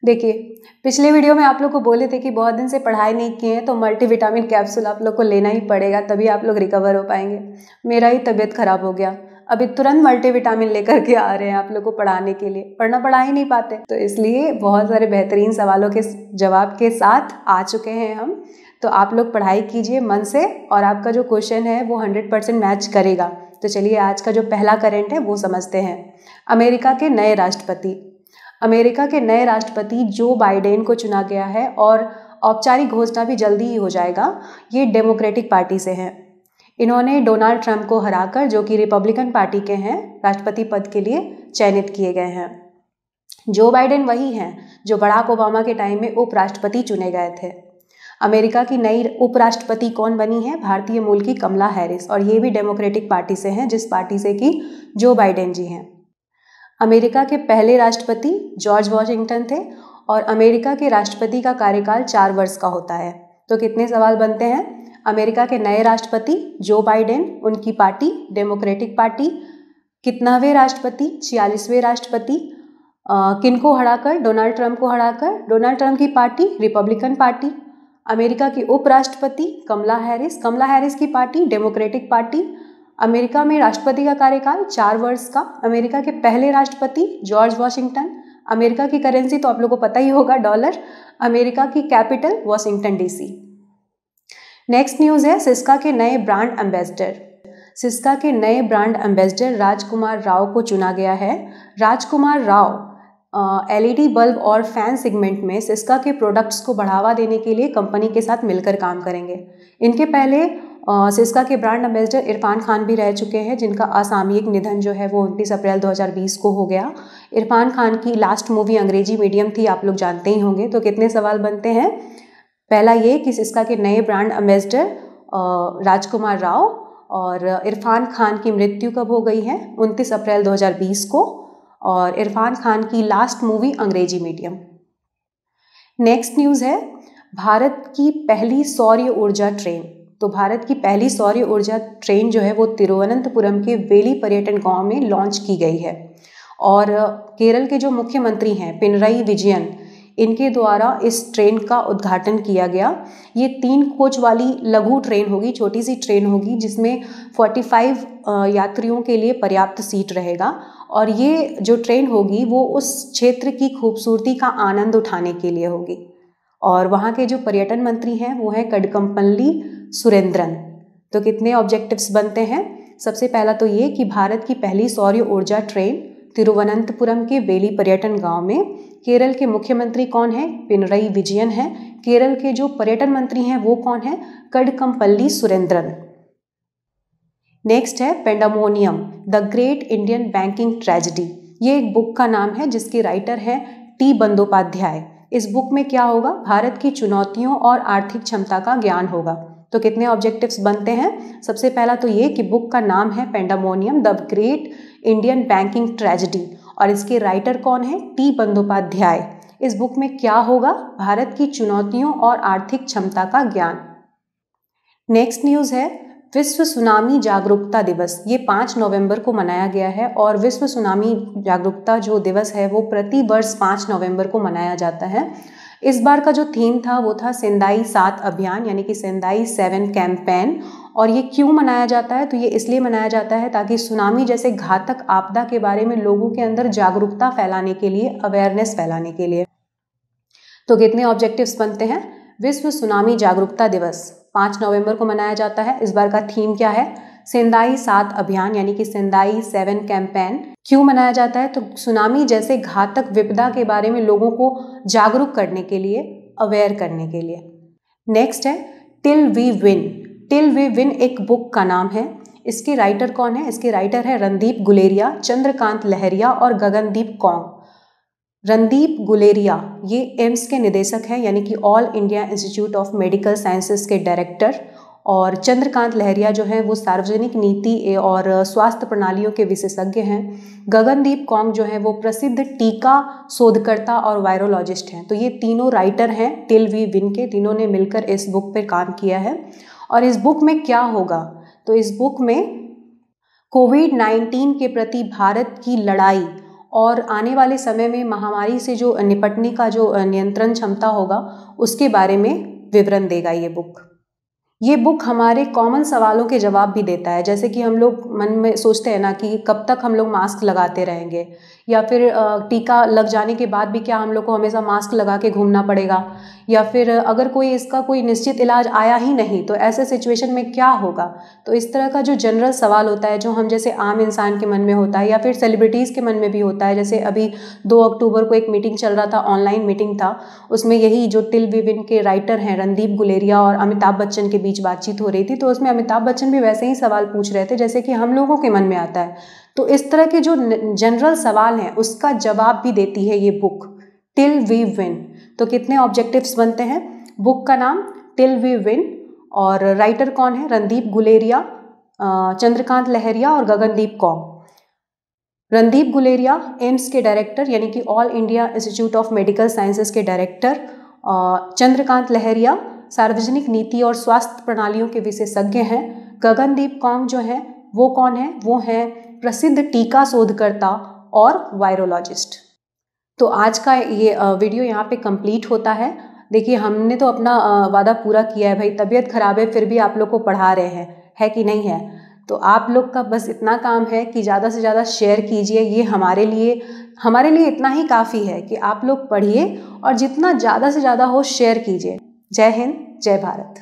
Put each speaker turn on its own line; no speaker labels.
देखिए, पिछले वीडियो में आप लोग को बोले थे कि बहुत दिन से पढ़ाई नहीं किए हैं तो मल्टीविटामिन कैप्सूल आप लोग को लेना ही पड़ेगा, तभी आप लोग रिकवर हो पाएंगे। मेरा ही तबीयत खराब हो गया, अभी तुरंत मल्टीविटामिन लेकर के आ रहे हैं आप लोग को पढ़ाने के लिए। पढ़ा ही नहीं पाते, तो इसलिए बहुत सारे बेहतरीन सवालों के जवाब के साथ आ चुके हैं हम। तो आप लोग पढ़ाई कीजिए मन से, और आपका जो क्वेश्चन है वो 100% मैच करेगा। तो चलिए आज का जो पहला करंट है वो समझते हैं। अमेरिका के नए राष्ट्रपति जो बाइडेन को चुना गया है, और औपचारिक घोषणा भी जल्दी ही हो जाएगा। ये डेमोक्रेटिक पार्टी से हैं। इन्होंने डोनाल्ड ट्रंप को हराकर, जो कि रिपब्लिकन पार्टी के हैं, राष्ट्रपति पद के लिए चयनित किए गए हैं। जो बाइडेन वही हैं जो बराक ओबामा के टाइम में उपराष्ट्रपति चुने गए थे। अमेरिका की नई उपराष्ट्रपति कौन बनी है? भारतीय मूल की कमला हैरिस, और ये भी डेमोक्रेटिक पार्टी से हैं, जिस पार्टी से कि जो बाइडेन जी हैं। अमेरिका के पहले राष्ट्रपति जॉर्ज वॉशिंगटन थे, और अमेरिका के राष्ट्रपति का कार्यकाल 4 वर्ष का होता है। तो कितने सवाल बनते हैं? अमेरिका के नए राष्ट्रपति जो बाइडेन, उनकी पार्टी डेमोक्रेटिक पार्टी, कितनावें राष्ट्रपति? 46वें राष्ट्रपति, किनको हराकर? डोनाल्ड ट्रंप को हराकर। डोनाल्ड ट्रंप की पार्टी रिपब्लिकन पार्टी। अमेरिका की उपराष्ट्रपति कमला हैरिस की पार्टी डेमोक्रेटिक पार्टी। अमेरिका में राष्ट्रपति का कार्यकाल 4 वर्ष का। अमेरिका के पहले राष्ट्रपति जॉर्ज वॉशिंगटन। अमेरिका की करेंसी तो आप लोगों को पता ही होगा, डॉलर। अमेरिका की capital Washington DC. Next news है सिस्का के नए ब्रांड एम्बेसडर राजकुमार राव को चुना गया है। राजकुमार राव एलईडी बल्ब और फैन सेगमेंट में सिस्का के प्रोडक्ट्स को बढ़ावा देने के लिए कंपनी के साथ मिलकर काम करेंगे। इनके पहले सिस्का के ब्रांड एम्बेसडर इरफान खान भी रह चुके हैं, जिनका असामयिक निधन जो है वो 29 अप्रैल 2020 को हो गया। इरफान खान की लास्ट मूवी अंग्रेजी मीडियम थी, आप लोग जानते ही होंगे। तो कितने सवाल बनते हैं? पहला ये कि सिस्का के नए ब्रांड एम्बेसडर राजकुमार राव, और इरफान खान की मृत्यु कब हो गई है? 29 अप्रैल 2020 को, और इरफान खान की लास्ट मूवी अंग्रेजी मीडियम। नेक्स्ट न्यूज़ है भारत की पहली सौर ऊर्जा ट्रेन। तो भारत की पहली सौर ऊर्जा ट्रेन जो है वो तिरुवनंतपुरम के वेली पर्यटन गांव में लॉन्च की गई है, और केरल के जो मुख्यमंत्री हैं पिनरई विजयन, इनके द्वारा इस ट्रेन का उद्घाटन किया गया। ये 3 कोच वाली लघु ट्रेन होगी, छोटी सी ट्रेन होगी, जिसमें 45 यात्रियों के लिए पर्याप्त सीट रहेगा। और ये जो ट्रेन होगी वो उस क्षेत्र की खूबसूरती का आनंद उठाने के लिए होगी। और वहाँ के जो पर्यटन मंत्री हैं वो हैं कडकम्पल्ली सुरेंद्रन। तो कितने ऑब्जेक्टिव्स बनते हैं? सबसे पहला तो ये कि भारत की पहली सौर ऊर्जा ट्रेन तिरुवनंतपुरम के वेली पर्यटन गांव में। केरल के मुख्यमंत्री कौन है? पिनरई विजयन है। केरल के जो पर्यटन मंत्री हैं वो कौन है? कडकम्पल्ली सुरेंद्रन। नेक्स्ट है पेंडामोनियम the great Indian banking tragedy. ये एक बुक का नाम है जिसके राइटर हैं टी बंदोपाध्याय। इस बुक में क्या होगा? भारत की चुनौतियों और आर्थिक क्षमता का ज्ञान होगा। तो कितने ऑब्जेक्टिव्स बनते हैं? सबसे पहला तो ये कि बुक का नाम है पेंडामोनियम the great Indian banking tragedy, और इसके राइटर कौन है? टी बंदोपाध्याय। इस बुक में क्या होगा? भारत की चुनौतियों और आर्थिक क्षमता का ज्ञान। नेक्स्ट न्यूज़ है विश्व सुनामी जागरूकता दिवस। ये 5 नवंबर को मनाया गया है, और विश्व सुनामी जागरूकता जो दिवस है वो प्रति वर्ष 5 नवंबर को मनाया जाता है। इस बार का जो थीम था वो था सेंदाई 7 अभियान, यानी कि सेंदाई 7 कैंपेन। और ये क्यों मनाया जाता है? तो ये इसलिए मनाया जाता है ताकि सुनामी जैसे घातक आपदा के बारे में लोगों के अंदर जागरूकता फैलाने के लिए, अवेयरनेस फैलाने के लिए। तो कितने ऑब्जेक्टिव्स बनते हैं? विश्व सुनामी जागरूकता दिवस 5 नवंबर को मनाया जाता है। इस बार का थीम क्या है? सेंदाई 7 अभियान, यानी कि सेंदाई 7 कैंपेन। क्यों मनाया जाता है? तो सुनामी जैसे घातक विपदा के बारे में लोगों को जागरूक करने के लिए, अवेयर करने के लिए। नेक्स्ट है टिल वी विन एक बुक का नाम है। इसके राइटर कौन है? इसके राइटर है रणदीप गुलेरिया, चंद्रकांत लहरिया और गगनदीप कौंग। रणदीप गुलेरिया ये एम्स के निदेशक हैं, यानी कि all India institute of medical sciences के डायरेक्टर। और चंद्रकांत लहरिया जो हैं वो सार्वजनिक नीति और स्वास्थ्य प्रणालियों के विशेषज्ञ हैं। गगनदीप कौंग जो है वो प्रसिद्ध टीका शोधकर्ता और वायरोलॉजिस्ट हैं। तो ये तीनों राइटर हैं टिल वी विन के, तीनों ने मिलकर इस बुक पर काम किया है। और इस बुक में क्या होगा? तो इस बुक में कोविड-19 के प्रति भारत की लड़ाई और आने वाले समय में महामारी से जो निपटने का जो नियंत्रण क्षमता होगा उसके बारे में विवरण देगा ये बुक हमारे कॉमन सवालों के जवाब भी देता है। जैसे कि हम लोग मन में सोचते हैं ना कि कब तक हम लोग मास्क लगाते रहेंगे, या फिर टीका लग जाने के बाद भी क्या हम लोग को हमेशा मास्क लगा के घूमना पड़ेगा, या फिर अगर इसका कोई निश्चित इलाज आया ही नहीं तो ऐसे सिचुएशन में क्या होगा। तो इस तरह का जो जनरल सवाल होता है, जो हम जैसे आम इंसान के मन में होता है या फिर सेलिब्रिटीज़ के मन में भी होता है। जैसे अभी 2 अक्टूबर को एक मीटिंग चल रहा था, ऑनलाइन मीटिंग था, उसमें यही जो टिल वी विन के राइटर हैं रणदीप गुलेरिया और अमिताभ बच्चन के बीच बातचीत हो रही थी। तो उसमें अमिताभ बच्चन भी वैसे ही सवाल पूछ रहे थे जैसे कि हम लोगों के मन में आता है। तो इस तरह के जो जनरल सवाल हैं उसका जवाब भी देती है ये बुक टिल वी विन। तो कितने ऑब्जेक्टिव्स बनते हैं? बुक का नाम टिल वी विन, और राइटर कौन है? रणदीप गुलेरिया, चंद्रकांत लहरिया और गगनदीप कौर। रणदीप गुलेरिया एम्स के डायरेक्टर यानी कि all India institute of medical sciences के डायरेक्टर, चंद्रकांत लहरिया सार्वजनिक नीति और स्वास्थ्य प्रणालियों के विशेषज्ञ हैं। गगनदीप कौर जो हैं वो कौन है? वो हैं प्रसिद्ध टीका शोधकर्ता और वायरोलॉजिस्ट। तो आज का ये वीडियो यहाँ पे कंप्लीट होता है। देखिए, हमने तो अपना वादा पूरा किया है भाई, तबीयत खराब है फिर भी आप लोग को पढ़ा रहे हैं, है कि नहीं है? तो आप लोग का बस इतना काम है कि ज़्यादा से ज़्यादा शेयर कीजिए। ये हमारे लिए इतना ही काफ़ी है कि आप लोग पढ़िए और जितना ज़्यादा से ज़्यादा हो शेयर कीजिए। जय हिंद, जय भारत।